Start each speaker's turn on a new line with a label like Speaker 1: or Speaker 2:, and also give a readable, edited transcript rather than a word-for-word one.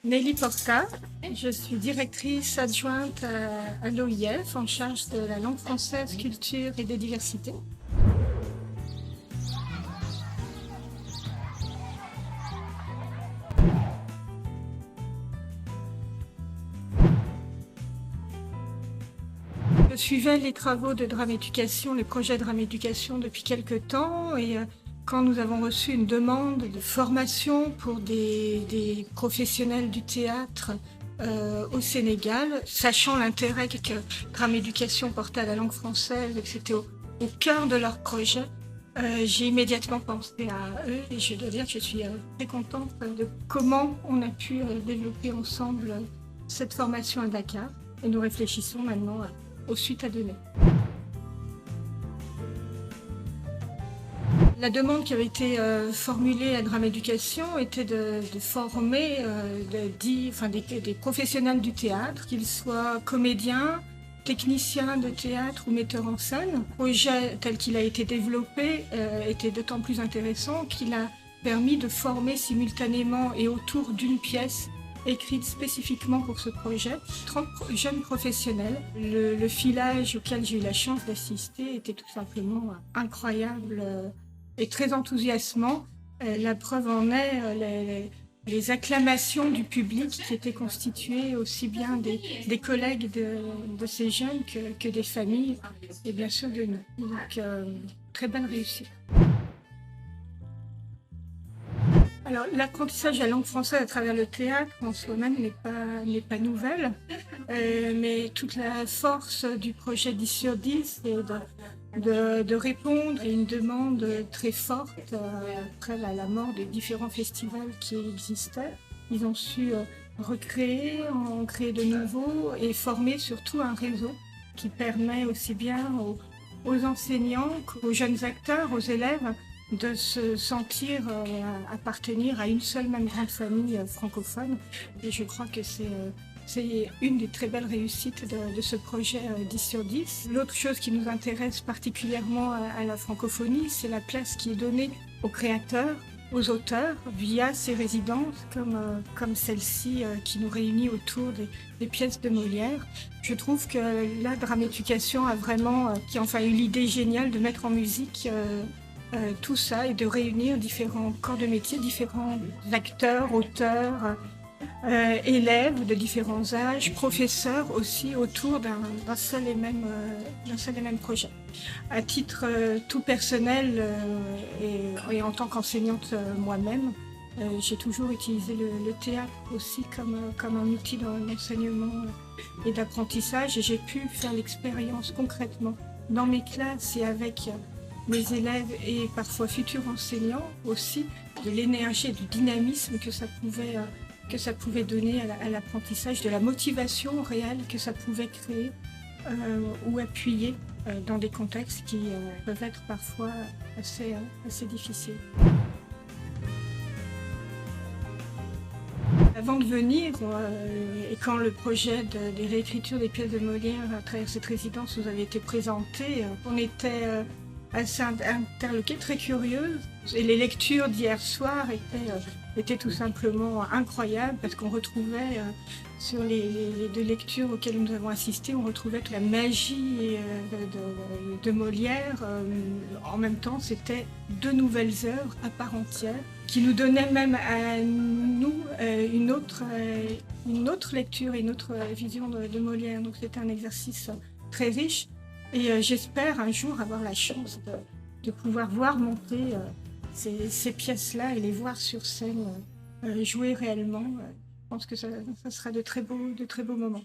Speaker 1: Nelly Porta, je suis directrice adjointe à l'OIF en charge de la langue française, culture et des diversités. Je suivais les travaux de Drame Éducation, les projets Drame Éducation depuis quelques temps et quand nous avons reçu une demande de formation pour des professionnels du théâtre au Sénégal, sachant l'intérêt que Drame Éducation portait à la langue française et que c'était au cœur de leur projet, j'ai immédiatement pensé à eux et je dois dire que je suis très contente de comment on a pu développer ensemble cette formation à Dakar et nous réfléchissons maintenant aux suites à donner. La demande qui avait été formulée à Drame Éducation était de former des professionnels du théâtre, qu'ils soient comédiens, techniciens de théâtre ou metteurs en scène. Le projet tel qu'il a été développé était d'autant plus intéressant qu'il a permis de former simultanément et autour d'une pièce écrite spécifiquement pour ce projet, 30 jeunes professionnels. Le filage auquel j'ai eu la chance d'assister était tout simplement incroyable et très enthousiasmant. La preuve en est les acclamations du public qui étaient constituées aussi bien des collègues de ces jeunes que des familles et bien sûr de nous. Donc, très bonne réussite. Alors, l'apprentissage de la langue française à travers le théâtre en soi-même n'est pas nouvelle, mais toute la force du projet 10 sur 10 est de répondre à une demande très forte après la mort des différents festivals qui existaient. Ils ont su recréer, en créer de nouveaux et former surtout un réseau qui permet aussi bien aux enseignants qu'aux jeunes acteurs, aux élèves, de se sentir appartenir à une seule même grande famille francophone. Et je crois que c'est une des très belles réussites de ce projet 10 sur 10. L'autre chose qui nous intéresse particulièrement à la francophonie, c'est la place qui est donnée aux créateurs, aux auteurs, via ces résidences comme celle-ci qui nous réunit autour des pièces de Molière. Je trouve que la Drame Éducation a vraiment eu l'idée géniale de mettre en musique tout ça et de réunir différents corps de métier, différents acteurs, auteurs, élèves de différents âges, professeurs aussi autour d'un seul et même projet. À titre tout personnel et en tant qu'enseignante moi-même, j'ai toujours utilisé le théâtre aussi comme un outil d'enseignement et d'apprentissage et j'ai pu faire l'expérience concrètement dans mes classes et avec mes élèves et parfois futurs enseignants aussi, de l'énergie et du dynamisme que ça pouvait donner à l'apprentissage, de la motivation réelle que ça pouvait créer ou appuyer dans des contextes qui peuvent être parfois assez difficiles. Avant de venir, et quand le projet des réécritures des pièces de Molière à travers cette résidence nous avait été présenté, on était assez interloquée, très curieuse. Et les lectures d'hier soir étaient tout simplement incroyables parce qu'on retrouvait sur les deux lectures auxquelles nous avons assisté, on retrouvait toute la magie de Molière. En même temps, c'était deux nouvelles œuvres à part entière qui nous donnaient même à nous une autre lecture et une autre vision de Molière. Donc c'était un exercice très riche. Et j'espère un jour avoir la chance de pouvoir voir monter ces pièces-là et les voir sur scène jouer réellement. Je pense que ça sera de très beaux moments.